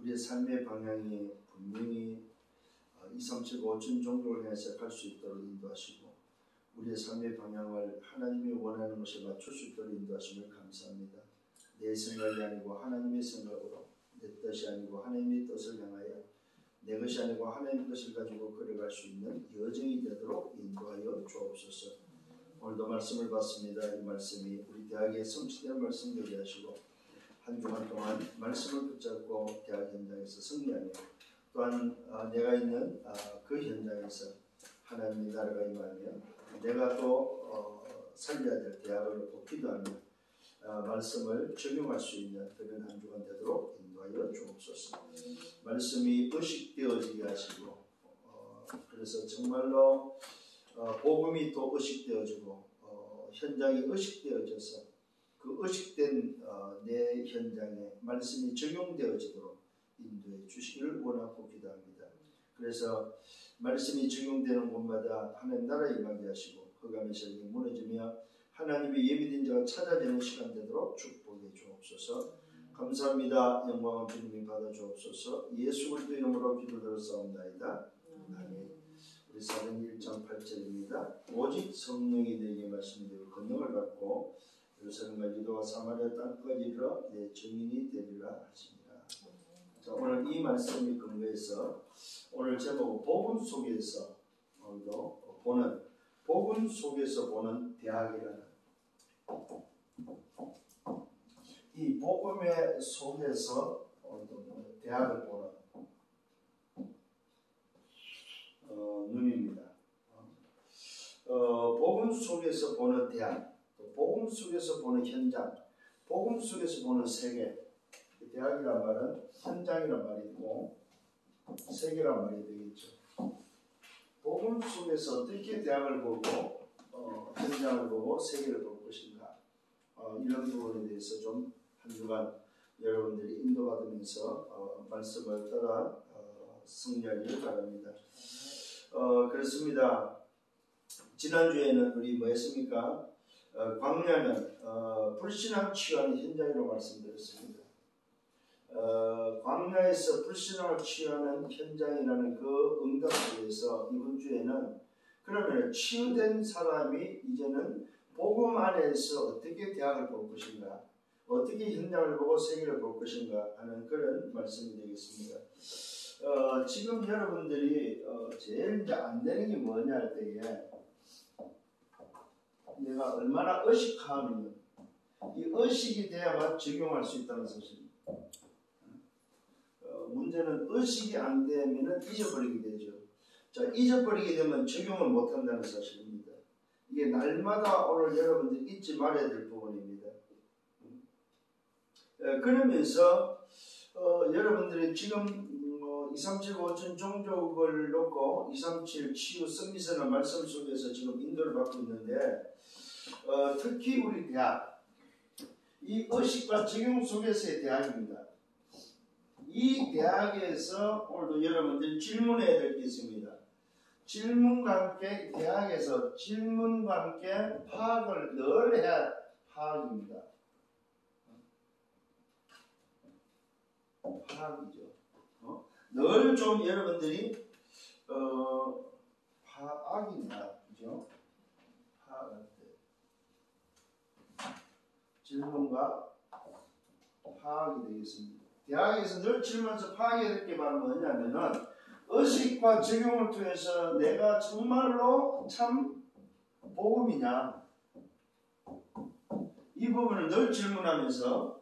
우리의 삶의 방향이 분명히 237 종족을 향해서 갈 수 있도록 인도하시고 우리의 삶의 방향을 하나님이 원하는 것에 맞출 수 있도록 인도하심을 감사합니다. 내 생각이 아니고 하나님의 생각으로, 내 뜻이 아니고 하나님의 뜻을 향하여, 내 것이 아니고 하나님의 것을 가지고 걸어갈 수 있는 여정이 되도록 인도하여 주옵소서. 오늘도 말씀을 받습니다. 이 말씀이 우리 대학에 성취되는 말씀 되게 하시고 한 주간 동안 말씀을 붙잡고 대학 현장에서 승리하며 또한 내가 있는 그 현장에서 하나님의 나라가 임하며 내가 또 살려야 될 대학을 또 기도하며 말씀을 적용할 수 있는 그런 한 주간 되도록 인도하여 주옵소서. 말씀이 의식되어지게 하시고 그래서 정말로 복음이 또 의식되어지고 현장이 의식되어져서 그 의식된 내 현장에 말씀이 적용되어지도록 인도해 주시기를 원하고 기도합니다. 그래서 말씀이 적용되는 곳마다 하나님 나라에 임하게 하시고 흑암의 세력이 무너지며 하나님의 예비된 자가 찾아지는 시간 되도록 축복해 주옵소서. 감사합니다. 영광을 주님이 받아 주옵소서. 예수 그리스도 이름으로 기도드렸사옵나이다. 아멘. 우리 사도행 1장 8절입니다. 오직 성령이 내게 말씀드리고 권능을 받고 예루살렘과 유다와 사마리아 땅까지 이르러 내 증인이 되리라 하십니다. 자, 오늘 이 말씀이 근거해서 오늘 제목 복음 속에서 오늘도 보는 복음 속에서 보는 대학이라는 이 복음의 속에서 오늘도 대학을 보는 눈입니다. 복음 속에서 보는 대학, 복음 속에서 보는 현장, 복음 속에서 보는 세계. 대학이란 말은 현장이란 말이 있고 세계란 말이 되겠죠. 복음 속에서 어떻게 대학을 보고 현장을 보고 세계를 볼 것인가, 이런 부분에 대해서 좀 한 주간 여러분들이 인도받으면서 말씀을 따라 승리하기를 바랍니다. 그렇습니다. 지난주에는 우리 뭐 했습니까? 광야는 불신앙 취하는 현장이라고 말씀드렸습니다. 광야에서 불신앙을 취하는 현장이라는 그 응답 속에서 이번 주에는 그러면 치유된 사람이 이제는 복음 안에서 어떻게 대학을 볼 것인가, 어떻게 현장을 보고 세계를 볼 것인가 하는 그런 말씀이 되겠습니다. 지금 여러분들이 제일 이제 안 되는 게 뭐냐 할 때에 내가 얼마나 의식하면 이 의식이 돼야만 적용할 수 있다는 사실입니다. 문제는 의식이 안 되면 잊어버리게 되죠. 자, 잊어버리게 되면 적용을 못한다는 사실입니다. 이게 날마다 오늘 여러분들이 잊지 말아야 될 부분입니다. 그러면서 여러분들이 지금 237 5천 종족을 놓고 237 치유 승리선언 말씀 속에서 지금 인도를 받고 있는데 특히 우리 대학, 이 의식과 적용 속에서의 대학입니다. 이 대학에서 오늘도 여러분들 질문해야 될 게 있습니다. 질문과 함께 대학에서 질문과 함께 파악을 늘 해야 파악입니다. 파악이죠. 늘 좀 여러분들이 파악이냐, 그죠? 파악할 때 질문과 파악이 되겠습니다. 대학에서 늘 질문해서 파악해야 될 게 바로 뭐냐면은 의식과 적용을 통해서 내가 정말로 참 복음이냐, 이 부분을 늘 질문하면서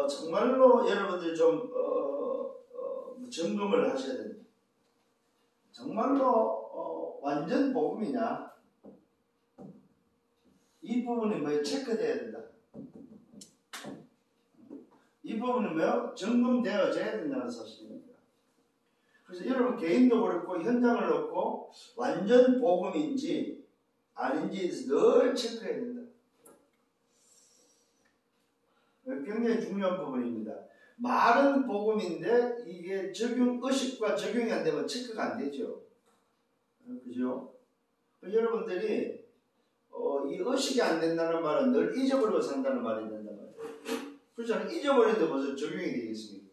정말로 여러분들이 좀 점검을 하셔야 됩니다. 정말로 완전 복음이냐, 이 부분이 뭐에 체크되어야 된다. 이 부분은 뭐요? 점검되어져야 된다는 사실입니다. 그래서 여러분 개인도 그렇고 현장을 놓고 완전 복음인지 아닌지 늘 체크해야 된다. 굉장히 중요한 부분입니다. 말은 복음인데 이게 의식과 적용이 안 되면 체크가 안 되죠. 그죠? 여러분들이 이 의식이 안 된다는 말은 늘 잊어버리고 산다는 말이 된단 말이에요. 그렇잖아요. 잊어버리는데 무슨 적용이 되겠습니까?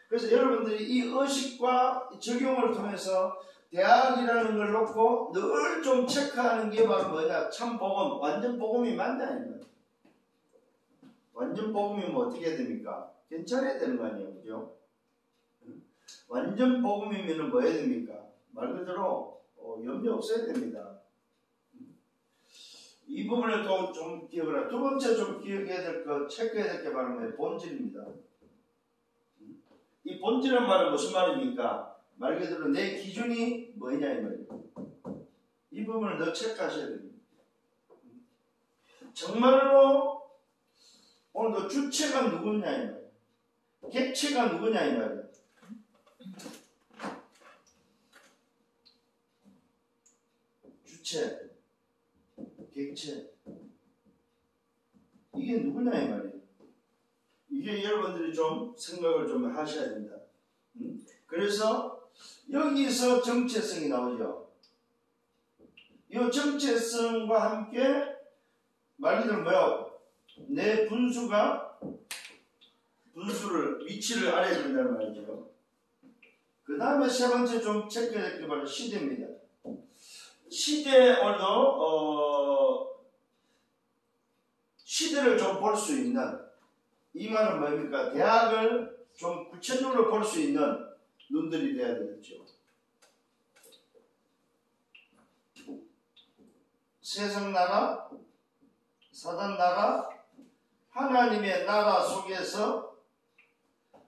그래서 여러분들이 이 의식과 적용을 통해서 대학이라는 걸 놓고 늘 좀 체크하는 게 바로 뭐냐? 참 복음, 완전 복음이 맞냐 이거예요. 완전 복음이면 어떻게 됩니까? 괜찮아야 되는 거 아니에요, 그죠? 완전 복음이면 뭐 해야 됩니까? 말 그대로 염려 없어야 됩니다. 이 부분을 또 좀 기억을 하라. 두 번째 좀 기억해야 될 거, 체크해야 될 게 바로 뭐예요? 본질입니다. 이 본질은 말은 무슨 말입니까? 말 그대로 내 기준이 뭐냐 이 말이에요. 이 부분을 더 체크하셔야 됩니다. 정말로 오늘도 주체가 누구냐 이 말이에요. 객체가 누구냐 이 말이에요. 주체, 객체, 이게 누구냐 이 말이에요. 이게 여러분들이 좀 생각을 좀 하셔야 된다. 그래서 여기서 정체성이 나오죠. 이 정체성과 함께 말 그대로 뭐야? 내 분수를 위치를 알아야 된다는 말이죠. 그 다음에 세 번째 좀 체크해야 될 게 바로 시대입니다. 시대 오늘도 시대를 좀 볼 수 있는, 이 말은 뭡니까? 대학을 좀 구체적으로 볼 수 있는 눈들이 돼야 되겠죠. 세상 나라, 사단 나라, 하나님의 나라 속에서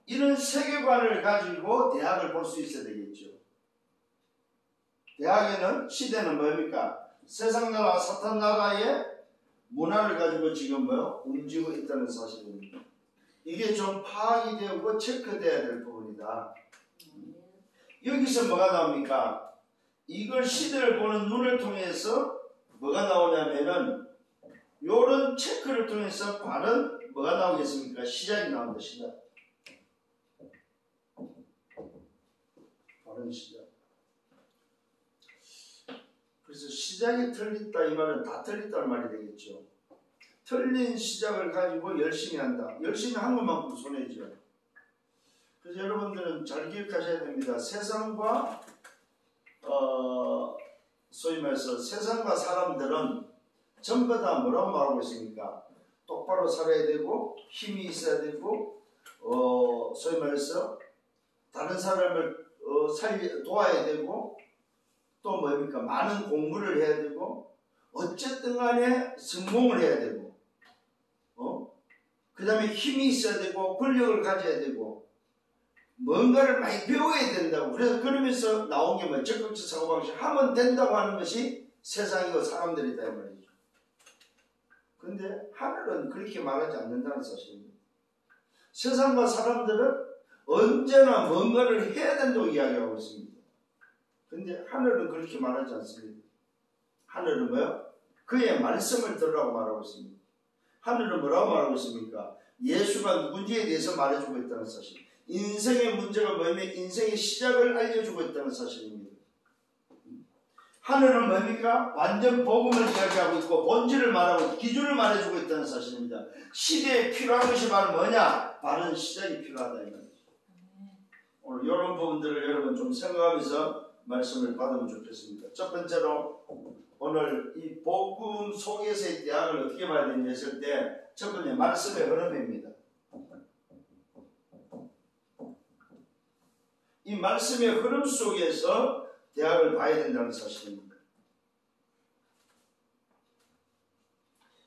이런 세계관을 가지고 대학을 볼 수 있어야 되겠죠. 대학에는 시대는 뭡니까? 세상 나라, 사탄 나라의 문화를 가지고 지금 움직이고 있다는 사실입니다. 이게 좀 파악이 되고 체크돼야 될 부분이다. 여기서 뭐가 나옵니까? 이걸 시대를 보는 눈을 통해서 뭐가 나오냐면은 요런 체크를 통해서 바른 뭐가 나오겠습니까? 시작이 나온다. 시작. 바른 시작. 그래서 시작이 틀렸다 이 말은 다 틀렸다는 말이 되겠죠. 틀린 시작을 가지고 열심히 한다. 열심히 한 것만큼 손해죠. 그래서 여러분들은 잘 기억하셔야 됩니다. 세상과 소위 말해서 세상과 사람들은 전부 다 뭐라고 말하고 있습니까? 똑바로 살아야 되고 힘이 있어야 되고 소위 말해서 다른 사람을 도와야 되고 또 뭡니까? 많은 공부를 해야 되고 어쨌든 간에 성공을 해야 되고 그 다음에 힘이 있어야 되고 권력을 가져야 되고 뭔가를 많이 배워야 된다고. 그래서 그러면서 나온 게 뭐 적극적 사고방식 하면 된다고 하는 것이 세상이고 사람들이다 이 말이죠. 근데 하늘은 그렇게 말하지 않는다는 사실입니다. 세상과 사람들은 언제나 뭔가를 해야 된다고 이야기하고 있습니다. 근데 하늘은 그렇게 말하지 않습니다. 하늘은 뭐요? 그의 말씀을 들으라고 말하고 있습니다. 하늘은 뭐라고 말하고 있습니까? 예수가 누군지에 대해서 말해주고 있다는 사실. 인생의 문제가 뭐냐면 인생의 시작을 알려주고 있다는 사실입니다. 하늘은 뭡니까? 완전 복음을 이야기하고 있고 본질을 말하고 기준을 말해주고 있다는 사실입니다. 시대에 필요한 것이 바로 뭐냐? 바른 시작이 필요하다 이 말이죠. 오늘 이런 부분들을 여러분 좀 생각하면서 말씀을 받으면 좋겠습니다. 첫 번째로 오늘 이 복음 속에서의 대학을 어떻게 봐야 되냐 했을 때 첫 번째 말씀의 흐름입니다. 이 말씀의 흐름 속에서 대학을 봐야 된다는 사실입니다.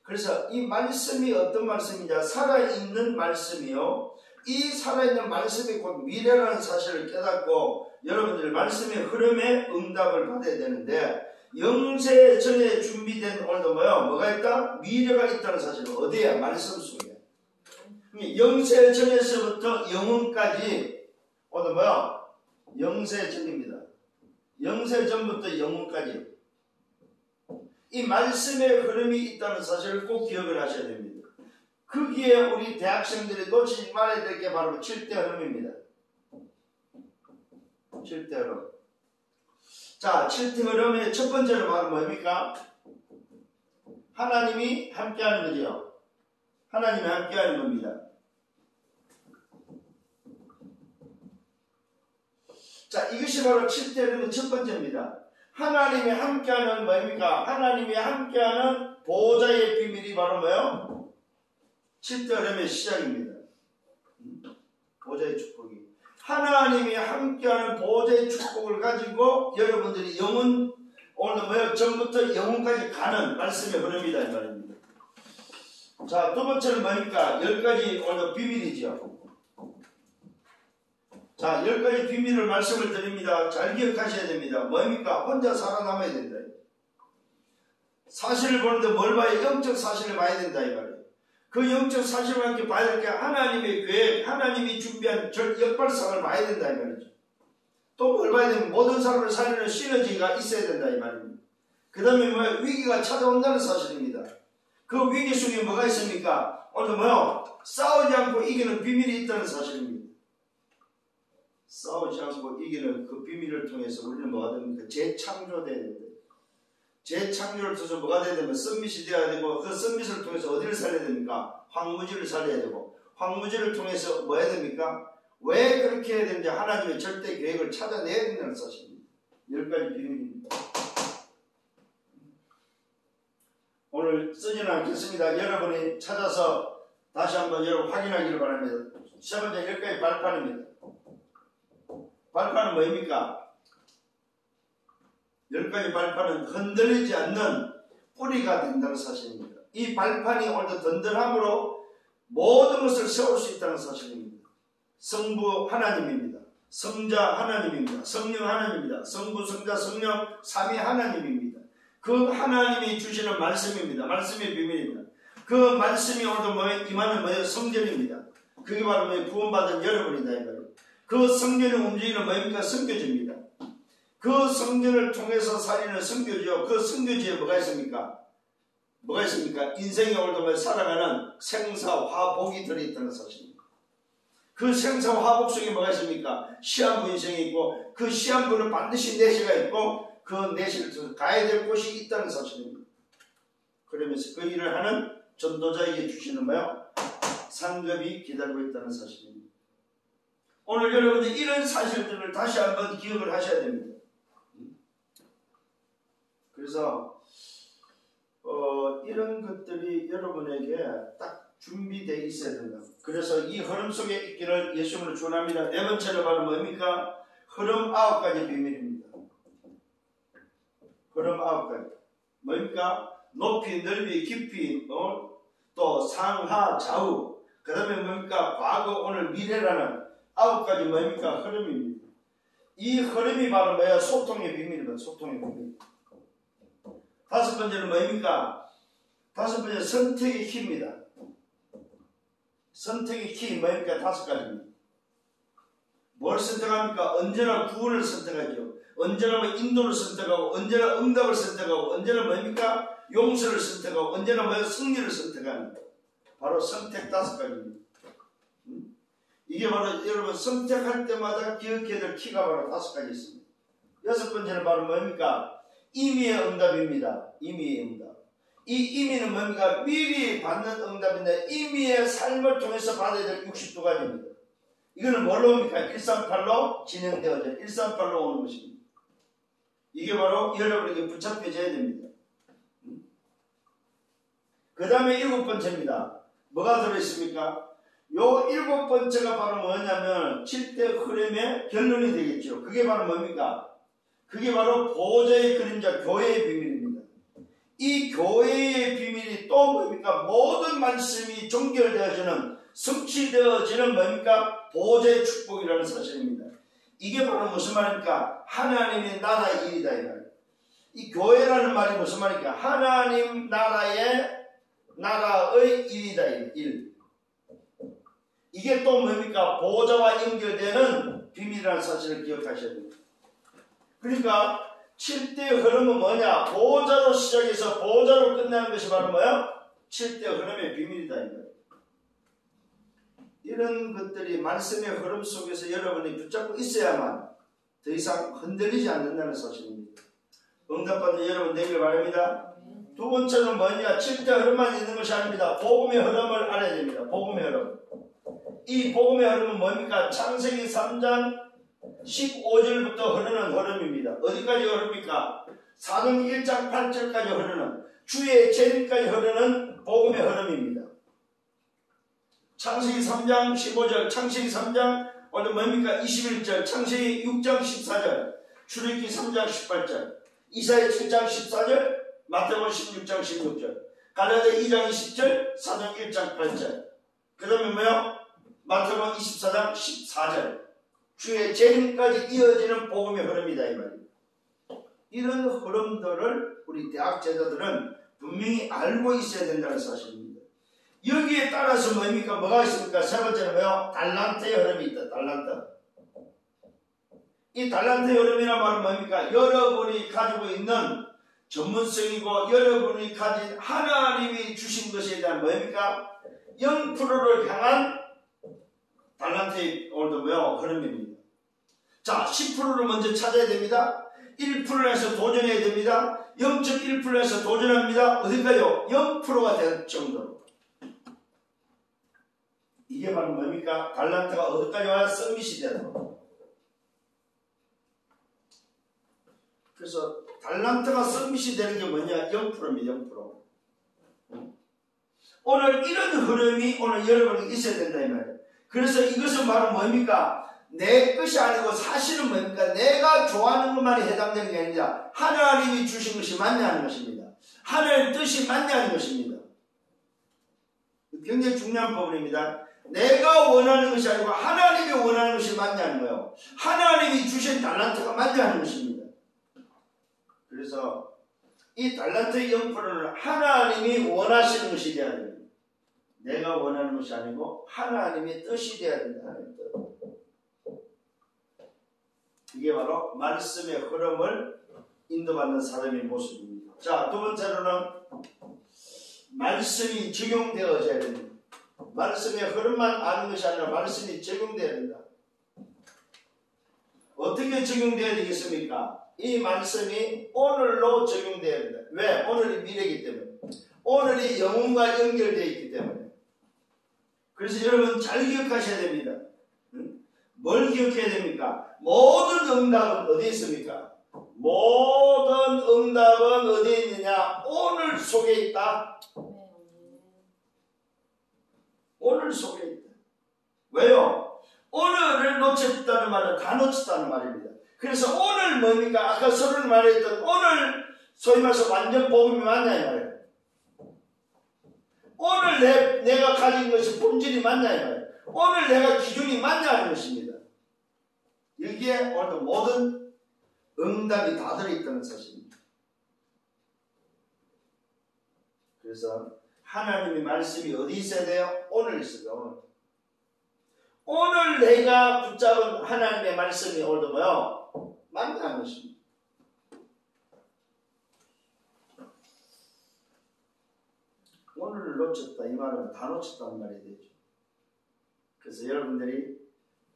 그래서 이 말씀이 어떤 말씀이냐? 살아있는 말씀이요. 이 살아있는 말씀이 곧 미래라는 사실을 깨닫고 여러분들 말씀의 흐름에 응답을 받아야 되는데 영세 전에 준비된 오늘도 뭐가 있다? 미래가 있다는 사실은 어디야? 말씀 속에. 영세 전에서부터 영혼까지 오늘 영세 전입니다. 영세 전부터 영혼까지 이 말씀의 흐름이 있다는 사실을 꼭 기억을 하셔야 됩니다. 거기에 우리 대학생들이 놓치지 말아야 될 게 바로 7대 흐름입니다. 7대 흐름. 자, 7대 흐름의 첫 번째로 바로 뭡니까? 하나님이 함께하는 거죠. 하나님이 함께하는 겁니다. 자, 이것이 바로 7대 흐름의 첫 번째입니다. 하나님이 함께하는 뭐입니까? 하나님이 함께하는 보호자의 비밀이 바로 뭐예요? 7대 흐름의 시작입니다. 보호자의 축복이. 하나님이 함께하는 보호자의 축복을 가지고 여러분들이 영혼, 오늘 뭐예요? 전부터 영혼까지 가는 말씀의 흐름이다 이 말입니다. 자, 두 번째는 뭐입니까? 10가지 오늘 비밀이죠. 자, 10가지 비밀을 말씀을 드립니다. 잘 기억하셔야 됩니다. 뭐입니까? 혼자 살아남아야 된다. 사실을 보는데 뭘 봐야? 영적 사실을 봐야 된다 이 말이에요. 그 영적 사실을 함께 봐야 될 게 하나님의 계획, 하나님이 준비한 역발상을 봐야 된다 이 말이죠. 또 뭘 봐야 되면 모든 사람을 살리는 시너지가 있어야 된다 이 말입니다. 그 다음에 뭐예요? 위기가 찾아온다는 사실입니다. 그 위기 속에 뭐가 있습니까? 오늘 뭐요? 싸우지 않고 이기는 비밀이 있다는 사실입니다. 싸우지 않고 이기는 그 비밀을 통해서 우리는 뭐가 됩니까? 재창조돼야 된다. 재창조를 통해서 뭐가 돼야 되면 썸밋이 되어야 되고, 그 썸밋을 통해서 어디를 살려야 됩니까? 황무지를 살려야 되고, 황무지를 통해서 뭐 해야 됩니까? 왜 그렇게 해야 되는지 하나님의 절대 계획을 찾아내야 된다는 사실입니다. 10가지 비밀입니다. 오늘 쓰지는 않겠습니다. 여러분이 찾아서 다시 한번 여러분 확인하기를 바랍니다. 세 번째 10가지 발판입니다. 발판은 뭐입니까? 10가지 발판은 흔들리지 않는 뿌리가 된다는 사실입니다. 이 발판이 오늘도 든든함으로 모든 것을 세울 수 있다는 사실입니다. 성부 하나님입니다. 성자 하나님입니다. 성령 하나님입니다. 성부, 성자, 성령, 삼위 하나님입니다. 그 하나님이 주시는 말씀입니다. 말씀의 비밀입니다. 그 말씀이 오늘도 뭐예요? 임하는 뭐예요? 성전입니다. 그게 바로 뭐예요? 구원받은 여러분이다 이거예요. 그 성전의 움직이는 뭐입니까? 성교지입니다. 그 성전을 통해서 살리는 성교지요. 그 성교지에 뭐가 있습니까? 뭐가 있습니까? 인생에 오늘도 살아가는 생사화복이 들어있다는 사실입니다. 그 생사화복 속에 뭐가 있습니까? 시한부 인생이 있고, 그 시한부는 반드시 내시가 있고, 그 내시를 통해서 가야 될 곳이 있다는 사실입니다. 그러면서 그 일을 하는 전도자에게 주시는 뭐요? 상급이 기다리고 있다는 사실입니다. 오늘 여러분들 이런 사실들을 다시 한번 기억을 하셔야 됩니다. 그래서 이런 것들이 여러분에게 딱 준비되어 있어야 된다. 그래서 이 흐름 속에 있기를 예수님으로 축원합니다. 네 번째는 바로 뭡니까? 흐름 9가지 비밀입니다. 흐름 9가지. 뭡니까? 높이, 넓이, 깊이, 또 상하, 좌우. 그 다음에 뭡니까? 과거, 오늘, 미래라는 9가지 뭡니까? 흐름입니다. 이 흐름이 바로 뭐야? 소통의 비밀입니다. 소통의 비밀. 다섯 번째는 뭡니까? 다섯 번째 선택의 키입니다. 선택의 키 뭡니까? 5가지입니다. 뭘 선택합니까? 언제나 구원을 선택하죠. 언제나 인도를 선택하고, 언제나 응답을 선택하고, 언제나 뭡니까? 용서를 선택하고, 언제나 뭐야? 승리를 선택하는 바로 선택 5가지입니다. 이게 바로 여러분 선택할 때마다 기억해야 될 키가 바로 5가지 있습니다. 6번째는 바로 뭡니까? 임의의 응답입니다. 임의의 응답. 이 임의는 뭡니까? 미리 받는 응답인데 임의의 삶을 통해서 받아야 될 62가지입니다. 이거는 뭘로 옵니까? 138로 진행되어져 138로 오는 것입니다. 이게 바로 여러분에게 붙잡혀져야 됩니다. 그 다음에 7번째입니다. 뭐가 들어있습니까? 요 7번째가 바로 뭐냐면 7대 흐름의 결론이 되겠죠. 그게 바로 뭡니까? 그게 바로 보호자의 그림자 교회의 비밀입니다. 이 교회의 비밀이 또 뭡니까? 모든 말씀이 종결되어지는 성취되어지는 뭡니까? 보호자의 축복이라는 사실입니다. 이게 바로 무슨 말입니까? 하나님의 나라의 일이다 이 말. 이 교회라는 말이 무슨 말입니까? 하나님 나라의 일이다 일. 이게 또 뭡니까? 보호자와 연결되는 비밀이라는 사실을 기억하셔야 됩니다. 그러니까 7대 흐름은 뭐냐? 보호자로 시작해서 보호자로 끝나는 것이 바로 뭐야? 7대 흐름의 비밀이다 이거예요. 이런 것들이 말씀의 흐름 속에서 여러분이 붙잡고 있어야만 더 이상 흔들리지 않는다는 사실입니다. 응답받는 여러분 되길 바랍니다. 두 번째는 뭐냐? 7대 흐름만 있는 것이 아닙니다. 복음의 흐름을 알아야 됩니다. 복음의 흐름. 이 복음의 흐름은 뭡니까? 창세기 3장 15절부터 흐르는 흐름입니다. 어디까지 흐릅니까? 사도행 1장 8절까지 흐르는 주의 재림까지 흐르는 복음의 흐름입니다. 창세기 3장 15절, 창세기 3장 오늘 뭡니까? 21절, 창세기 6장 14절, 출애굽기 3장 18절, 이사야 7장 14절, 마태복음 16장 16절, 갈라디아 2장 20절, 사도행 1장 8절. 그 다음에 뭐요? 마태복음 24장 14절. 주의 재림까지 이어지는 복음의 흐름이다 이 말이에요. 이런 흐름들을 우리 대학 제자들은 분명히 알고 있어야 된다는 사실입니다. 여기에 따라서 뭡니까? 뭐가 있습니까? 세 번째는 뭐요? 달란트의 흐름이 있다. 달란트. 이 달란트의 흐름이란 말은 뭡니까? 여러분이 가지고 있는 전문성이고 여러분이 가진 하나님이 주신 것에 대한 뭡니까? 0%를 향한 달란트의 뭐요? 흐름입니다. 자, 10%를 먼저 찾아야 됩니다. 1%에서 도전해야 됩니다. 0.1%에서 도전합니다. 어디까지요? 0%가 될 정도로. 이게 바로 뭡니까? 달란트가 어디까지 와야 서밋이 되는. 그래서 달란트가 서밋이 되는 게 뭐냐? 0%입니다. 0%. 오늘 이런 흐름이 오늘 여러분에게 있어야 된다 이 말이에요. 그래서 이것은 바로 뭡니까? 내 것이 아니고 사실은 뭡니까? 내가 좋아하는 것만이 해당되는 게 아니라 하나님이 주신 것이 맞냐 하는 것입니다. 하나님의 뜻이 맞냐 하는 것입니다. 굉장히 중요한 부분입니다. 내가 원하는 것이 아니고 하나님이 원하는 것이 맞냐 하는 거예요. 하나님이 주신 달란트가 맞냐 하는 것입니다. 그래서 이 달란트의 0%는 하나님이 원하시는 것이 되어야 됩니다. 내가 원하는 것이 아니고 하나님의 뜻이 되어야 된다. 하나님의 뜻. 이게 바로 말씀의 흐름을 인도받는 사람의 모습입니다. 자, 두 번째로는 말씀이 적용되어져야 됩니다. 말씀의 흐름만 아는 것이 아니라 말씀이 적용되어야 된다. 어떻게 적용되어야 되겠습니까? 이 말씀이 오늘로 적용되어야 된다. 왜? 오늘이 미래이기 때문에. 오늘이 영혼과 연결되어 있기 때문에. 그래서 여러분 잘 기억하셔야 됩니다. 뭘 기억해야 됩니까? 모든 응답은 어디에 있습니까? 모든 응답은 어디에 있느냐? 오늘 속에 있다. 오늘 속에 있다. 왜요? 오늘을 놓쳤다는 말은 다 놓쳤다는 말입니다. 그래서 오늘 뭡니까? 아까 서론을 말했던 오늘 소위 말해서 완전 복음이 맞냐 이 말이에요. 오늘 내가 가진 것이 본질이 맞냐 이 말이에요. 오늘 내가 기준이 맞냐 하는 것입니다. 여기에 오늘 모든 응답이 다 들어있다는 사실입니다. 그래서 하나님의 말씀이 어디 있어야 돼요? 오늘 있어야 돼요. 오늘 내가 붙잡은 하나님의 말씀이 오늘도 뭐요? 맞냐는 것입니다. 오늘을 놓쳤다 이 말은 다 놓쳤다는 말이 되죠. 그래서 여러분들이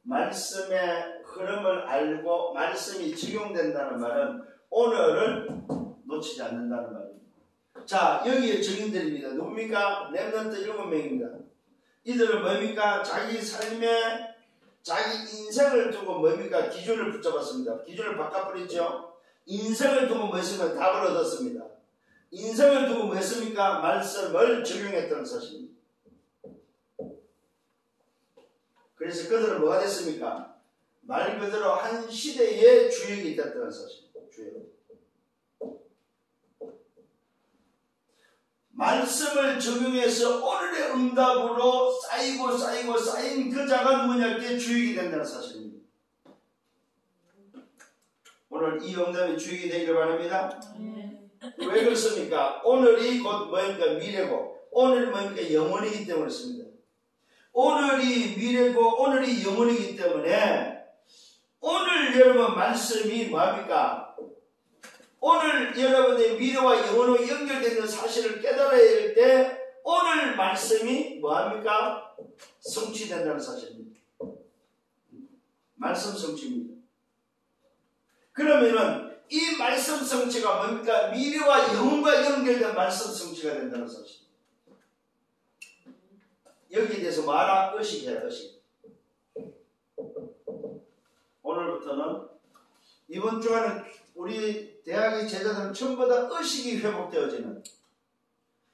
말씀의 흐름을 알고 말씀이 적용된다는 말은 오늘을 놓치지 않는다는 말입니다. 자, 여기에 증인들입니다. 누굽니까? 렘넌트 7명입니다. 이들은 뭡니까? 자기 삶에 자기 인생을 두고 뭡니까? 기준을 붙잡았습니다. 기준을 바꿔버리죠. 인생을 두고 뭐 했습니까? 답을 얻었습니다. 인생을 두고 뭐 했습니까? 말씀을 적용했다는 사실입니다. 그래서 그들은 뭐가 됐습니까? 말 그대로 한 시대의 주역이 됐다는 사실입니다. 주역. 말씀을 적용해서 오늘의 응답으로 쌓인 그 자가 누구냐께 주역이 된다는 사실입니다. 오늘 이 응답의 주역이 되기를 바랍니다. 왜 그렇습니까? 오늘이 곧 뭐입니까? 미래고 오늘이 뭐입니까? 영원이기 때문에 그렇습니다. 오늘이 미래고 오늘이 영원이기 때문에 오늘 여러분 말씀이 뭐합니까? 오늘 여러분의 미래와 영혼으로 연결되는 사실을 깨달아야 할 때 오늘 말씀이 뭐합니까? 성취된다는 사실입니다. 말씀 성취입니다. 그러면은 이 말씀 성취가 뭡니까? 미래와 영혼과 연결된 말씀 성취가 된다는 사실. 여기에 대해서 말하 의식해야 의식. 오늘부터 내일로부터는 이번 주간은 우리 대학의 제자들은 전부 다 의식이 회복되어지는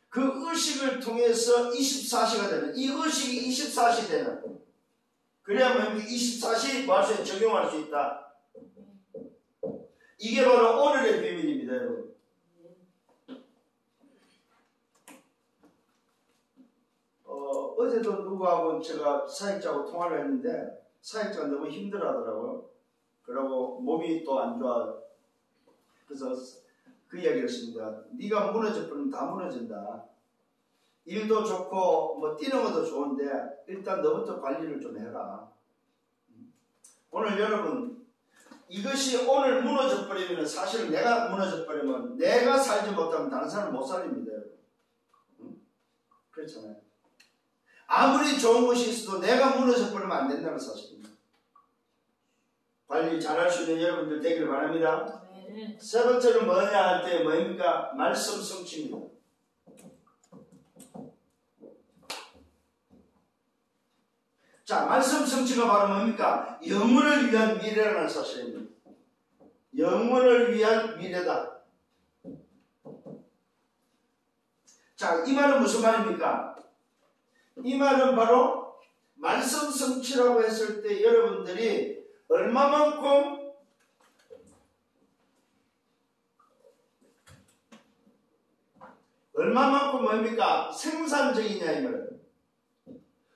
그 의식을 통해서 24시가 되는 이 의식이 24시 되는 그래야 뭐 24시 말씀에 적용할 수 있다. 이게 바로 오늘의 비밀입니다, 여러분. 어제도 누구하고 제가 사역자하고 통화를 했는데 사역자가 너무 힘들어하더라고요. 그러고 몸이 또 안 좋아. 그래서 그 이야기를 했습니다. 네가 무너져버리면 다 무너진다. 일도 좋고 뭐 뛰는 것도 좋은데 일단 너부터 관리를 좀 해라. 오늘 여러분 이것이 오늘 무너져버리면 사실 내가 무너져버리면 내가 살지 못하면 다른 사람은 못 살립니다. 그렇잖아요. 아무리 좋은 것이 있어도 내가 무너져버리면 안 된다는 사실입니다. 관리 잘할 수 있는 여러분들 되기를 바랍니다. 세 번째는 뭐냐 할 때 뭐입니까? 말씀 성취입니다. 자, 말씀 성취가 바로 뭡니까? 영혼을 위한 미래라는 사실입니다. 영혼을 위한 미래다. 자, 이 말은 무슨 말입니까? 이 말은 바로 말씀 성취라고 했을 때 여러분들이 얼마만큼 뭡니까? 생산적이냐 이 말은.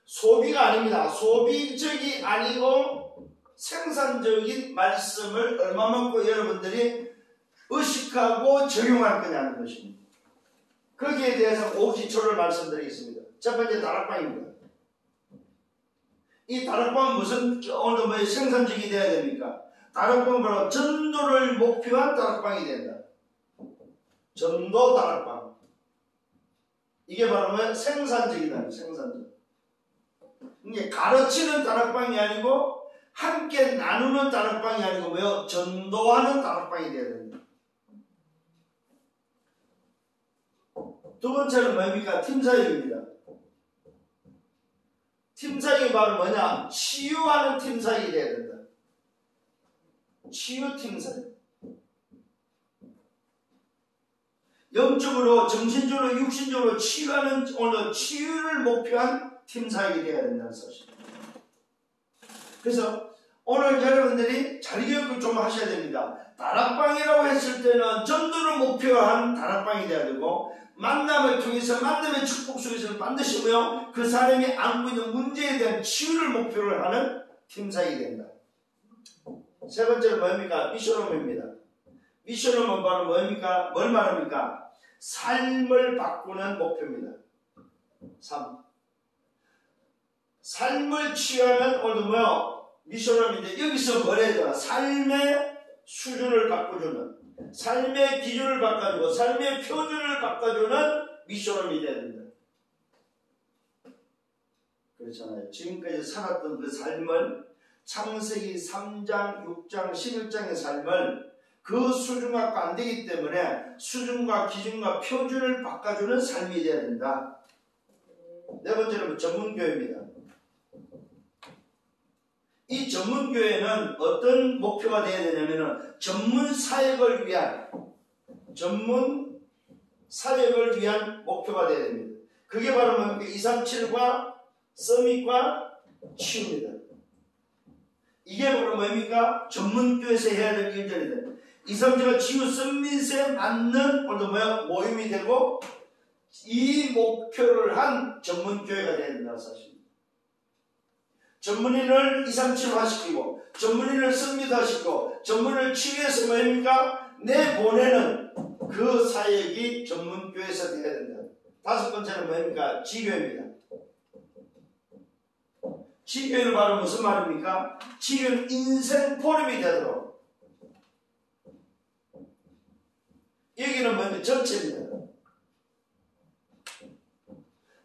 소비가 아닙니다. 소비적이 아니고 생산적인 말씀을 얼마만큼 여러분들이 의식하고 적용할 거냐는 것입니다. 거기에 대해서 5기초를 말씀드리겠습니다. 첫 번째 다락방입니다. 이 다락방은 무슨 오늘 뭐 생산적이 돼야 됩니까? 다락방은 바로 전도를 목표한 다락방이 된다. 전도 다락방. 이게 바로 뭐 생산적이다. 생산적. 이게 가르치는 다락방이 아니고 함께 나누는 다락방이 아니고 뭐요? 전도하는 다락방이 돼야 됩니다. 두 번째는 뭡니까? 팀사역입니다. 팀사역이 바로 뭐냐? 치유하는 팀사역이 돼야 된다. 치유 팀사역. 영적으로, 정신적으로, 육신적으로 치유하는 오늘 치유를 목표한 팀사역이 돼야 된다는 사실입니다. 그래서 오늘 여러분들이 자리교육을 좀 하셔야 됩니다. 다락방이라고 했을 때는 전도를 목표한 다락방이 돼야 되고 만남을 통해서 만남의 축복 속에서는 반드시 뭐요? 그 사람이 안고 있는 문제에 대한 치유를 목표로 하는 팀사역이 된다. 세 번째는 뭡니까? 미션홈입니다. 미션홈은 바로 뭡니까? 뭘 말합니까? 삶을 바꾸는 목표입니다. 삶을 치유하는 오늘 뭐요? 미션홈인데 여기서 뭘 해야 되나? 삶의 수준을 바꿔주는 삶의 기준을 바꿔주고 삶의 표준을 바꿔주는 미션홈이 돼야 된다. 그렇잖아요. 지금까지 살았던 그 삶을 창세기 3장, 6장, 11장의 삶을 그 수준과 갖고 안 되기 때문에 수준과 기준과 표준을 바꿔주는 삶이 돼야 된다. 네 번째는 전문교회입니다. 이 전문교회는 어떤 목표가 되어야 되냐면 전문 사역을 위한 목표가 되어야 됩니다. 그게 바로 237과 서밋과 치유입니다. 이게 바로 뭡니까? 전문교회에서 해야 될 일들이다. 237과 치유 서밋에 맞는 모임이 되고 이 목표를 한 전문교회가 되어야 된다는 사실입니다. 전문인을 237화시키고 전문인을 서밋화시키고 전문인을 치유해서 뭡니까? 내보내는 그 사역이 전문교회에서 되어야 된다. 다섯 번째는 뭡니까? 지교입니다. 지교는 바로 무슨 말입니까? 지교는 인생 포럼이 되도록. 여기는 뭡니까? 전체입니다.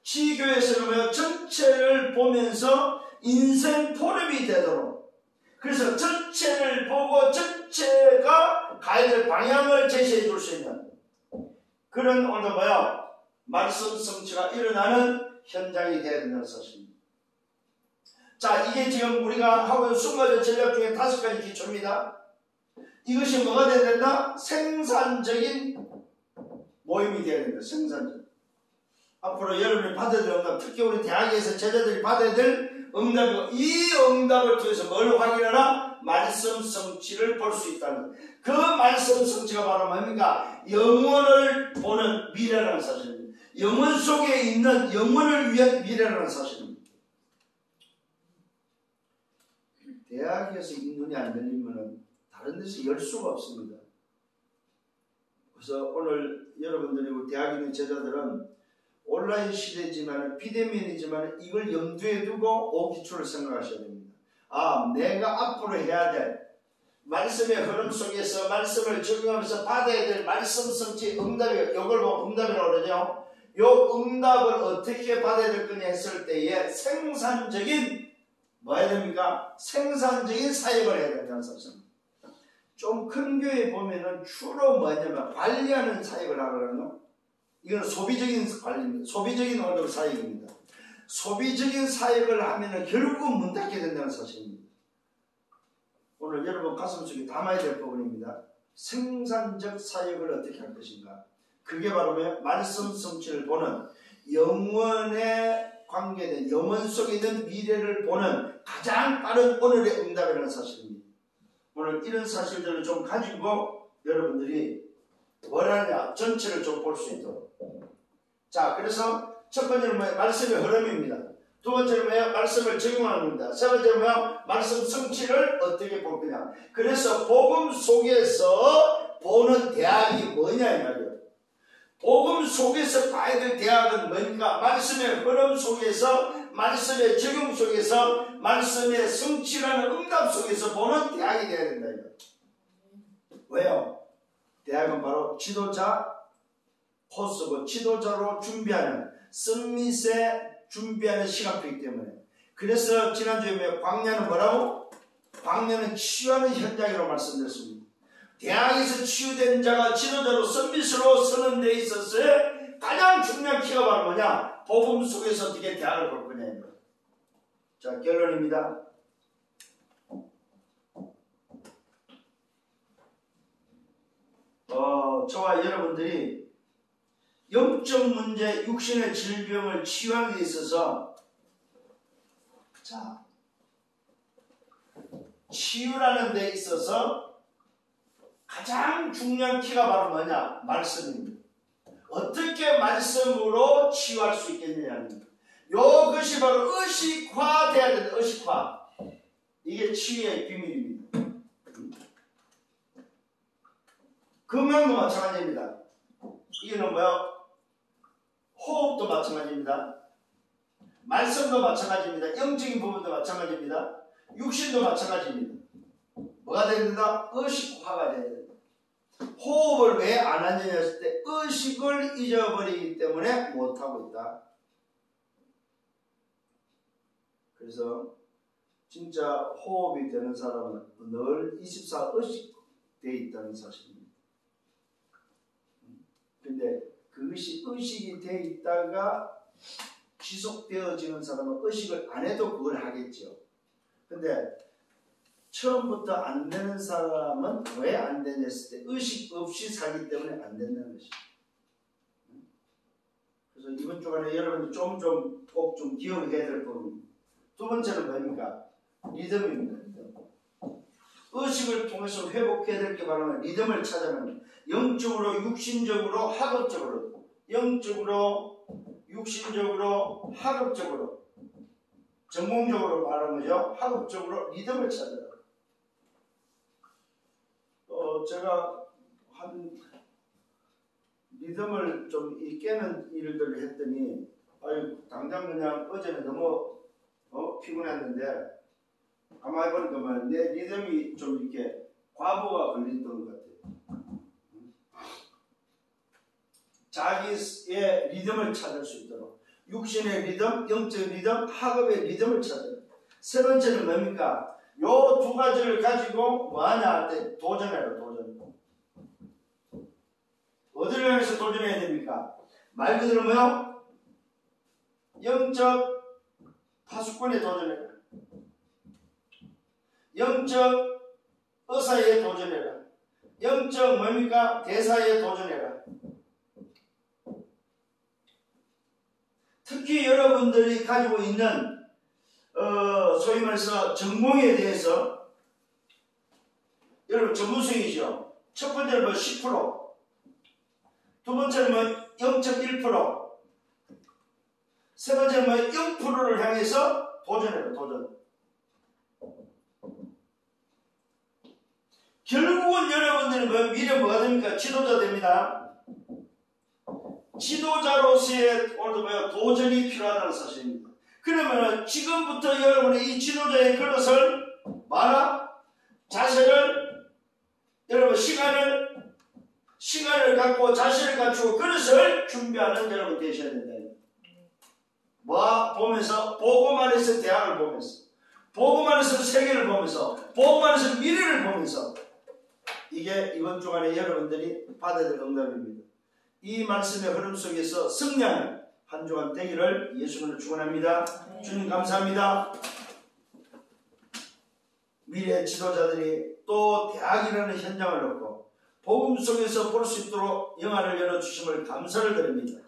지교에서는 전체를 보면서 인생 포럼이 되도록. 그래서 전체를 보고 전체가 가야 될 방향을 제시해 줄 수 있는 그런 오늘 말씀 성취가 일어나는 현장이 되어야 된다는 사실입니다. 자, 이게 지금 우리가 하고 있는 20가지 전략 중에 5가지 기초입니다. 이것이 뭐가 돼야 된다? 생산적인 모임이 되어야 된다. 생산적. 앞으로 여러분이 받아야 될 응답, 특히 우리 대학에서 제자들이 받아야 될 응답이고, 이 응답을 통해서 뭘 확인하라? 말씀 성취를 볼 수 있다는, 그 말씀 성취가 바로 뭡니까? 영혼을 보는 미래라는 사실입니다. 영혼 속에 있는 영혼을 위한 미래라는 사실입니다. 대학에서 이 눈이 안 열리면 다른 데서 열 수가 없습니다. 그래서 오늘 여러분들이 우리 대학에 있는 제자들은 온라인 시대지만 비대면이지만 이걸 염두에 두고 5기초를 생각하셔야 됩니다. 아, 내가 앞으로 해야 될 말씀의 흐름 속에서 말씀을 적용하면서 받아야 될 말씀 성취 응답이, 이걸 보고 응답이라고 그러죠. 요 응답을 어떻게 받아야 될 거냐 했을 때에 생산적인 뭐 해야 됩니까? 생산적인 사역을 해야 된다는 사실입니다. 좀 큰 교회 보면은 주로 뭐냐면 관리하는 사역을 하거든요. 이건 소비적인 관리입니다. 소비적인 언어 사역입니다. 소비적인 사역을 하면은 결국 문 닫게 된다는 사실입니다. 오늘 여러분 가슴속에 담아야 될 부분입니다. 생산적 사역을 어떻게 할 것인가. 그게 바로 말씀 성취를 보는 영원에 관계된 영원 속에 있는 미래를 보는 가장 빠른 오늘의 응답이라는 사실입니다. 오늘 이런 사실들을 좀 가지고 여러분들이 뭐라냐 전체를 좀 볼 수 있도록. 자, 그래서 첫 번째는 뭐예요? 말씀의 흐름입니다. 두 번째는 뭐예요? 말씀을 적용하는 겁니다. 세 번째는 뭐예요? 말씀 성취를 어떻게 볼 거냐. 그래서 복음 속에서 보는 대학이 뭐냐 이 말이에요. 복음 속에서 봐야 될 대학은 뭐니까? 말씀의 흐름 속에서, 말씀의 적용 속에서, 말씀의 성취라는 응답 속에서 보는 대학이 되어야 된다 이거. 왜요? 대학은 바로 지도자 코스고 지도자로 준비하는 서밋에 준비하는 시간표이기 때문에. 그래서 지난주에 광야는 뭐라고? 광야는 치유하는 현장이라고 말씀드렸습니다. 대학에서 치유된 자가 지도자로 서밋으로 서는 데 있어서의 가장 중요한 키가 바로 뭐냐? 복음 속에서 어떻게 대학을 볼 거냐. 자, 결론입니다. 저와 여러분들이 영적 문제, 육신의 질병을 치유하는 데 있어서, 자, 치유라는 데 있어서 가장 중요한 키가 바로 뭐냐? 말씀입니다. 어떻게 말씀으로 치유할 수 있겠느냐는 이것이 바로 의식화돼야 된다. 의식화. 이게 치유의 비밀입니다. 건강도 마찬가지입니다. 이게는 뭐야? 호흡도 마찬가지입니다. 말씀도 마찬가지입니다. 영적인 부분도 마찬가지입니다. 육신도 마찬가지입니다. 뭐가 돼야 된다? 의식화가 돼야 된다. 호흡을 왜 안 하느냐 했을 때 의식을 잊어버리기 때문에 못하고 있다. 그래서 진짜 호흡이 되는 사람은 늘 24 의식되어 있다는 사실입니다. 근데 그것이 의식이 되어 있다가 지속되어지는 사람은 의식을 안 해도 그걸 하겠죠. 근데 처음부터 안 되는 사람은 왜 안 되냐 했을 때 의식 없이 살기 때문에 안 된다는 것이죠. 그래서 이번 주간에 여러분이 꼭 좀 기억해야 될 부분입니다. 두 번째는 뭡니까? 리듬입니다. 의식을 통해서 회복해야 될 게 바로 리듬을 찾아내는, 영적으로, 육신적으로, 학업적으로, 영적으로, 육신적으로, 학업적으로, 전공적으로 말하는 거죠. 학업적으로 리듬을 찾아라. 제가 한 리듬을 좀 깨는 일들을 했더니, 당장 그냥 어제는 너무 피곤했는데 가만히 보니까 내 리듬이 좀 이렇게 과부가 걸렸던 것 같아요. 자기의 리듬을 찾을 수 있도록 육신의 리듬, 영적인 리듬, 학업의 리듬을 찾아요. 세 번째는 뭡니까? 요 두 가지를 가지고 뭐하냐 할 때 도전해라. 도전. 어디를 향해서 도전해야 됩니까? 말 그대로 뭐요? 영적 파수꾼에 도전해라. 영적 의사에 도전해라. 영적 뭡니까? 대사에 도전해라. 특히 여러분들이 가지고 있는 소위 말해서 전공에 대해서 여러분 전문성이죠. 첫 번째는 10%, 두 번째는 0.1%, 세 번째는 0%를 향해서 도전해라. 도전. 결국은 여러분들은 미래 뭐가 됩니까? 지도자 됩니다. 지도자로서의 오늘도 도전이 필요하다는 사실입니다. 그러면 지금부터 여러분의 이 지도자의 그릇을 자세를 여러분 시간을 갖고 자세를 갖추고 그릇을 준비하는 여러분 되셔야 된다. 뭐 보면서 보고만 해서 대학을 보면서 보고만 해서 세계를 보면서 보고만 해서 미래를 보면서 이게 이번 주간에 여러분들이 받아야 될 응답입니다. 이 말씀의 흐름 속에서 승리하는 한 주간 되기를 예수님으로 축원합니다. 주님 감사합니다. 미래 지도자들이 또 대학이라는 현장을 얻고 복음 속에서 볼 수 있도록 영화를 열어주심을 감사를 드립니다.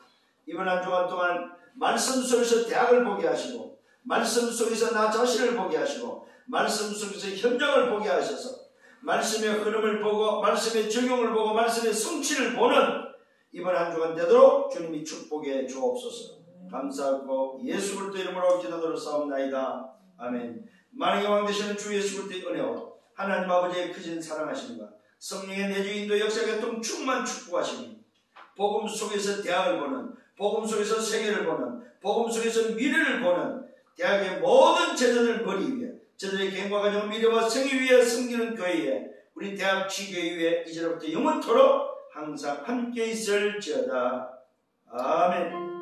이번 한 주간 동안 말씀 속에서 대학을 보게 하시고 말씀 속에서 나 자신을 보게 하시고 말씀 속에서 현장을 보게 하셔서 말씀의 흐름을 보고 말씀의 적용을 보고 말씀의 성취를 보는 이번 한 주간 되도록 주님이 축복해 주옵소서. 감사하고 예수 그리스도 이름으로 기도드려 싸움나이다. 아멘. 만왕의 왕 되시는 주 예수 그리스도의 은혜와 하나님 아버지의 크신 사랑하심과 성령의 내주 인도 역사 교통 충만 축복하시니 복음 속에서 대학을 보는 복음 속에서 세계를 보는 복음 속에서 미래를 보는 대학의 모든 제자들 머리 위에 저들의 개인과 가정 미래와 생애 위에 섬기는 교회에 우리 대학 지교회 위에 이제부터 영원토록 항상 함께 있을지어다. 아멘.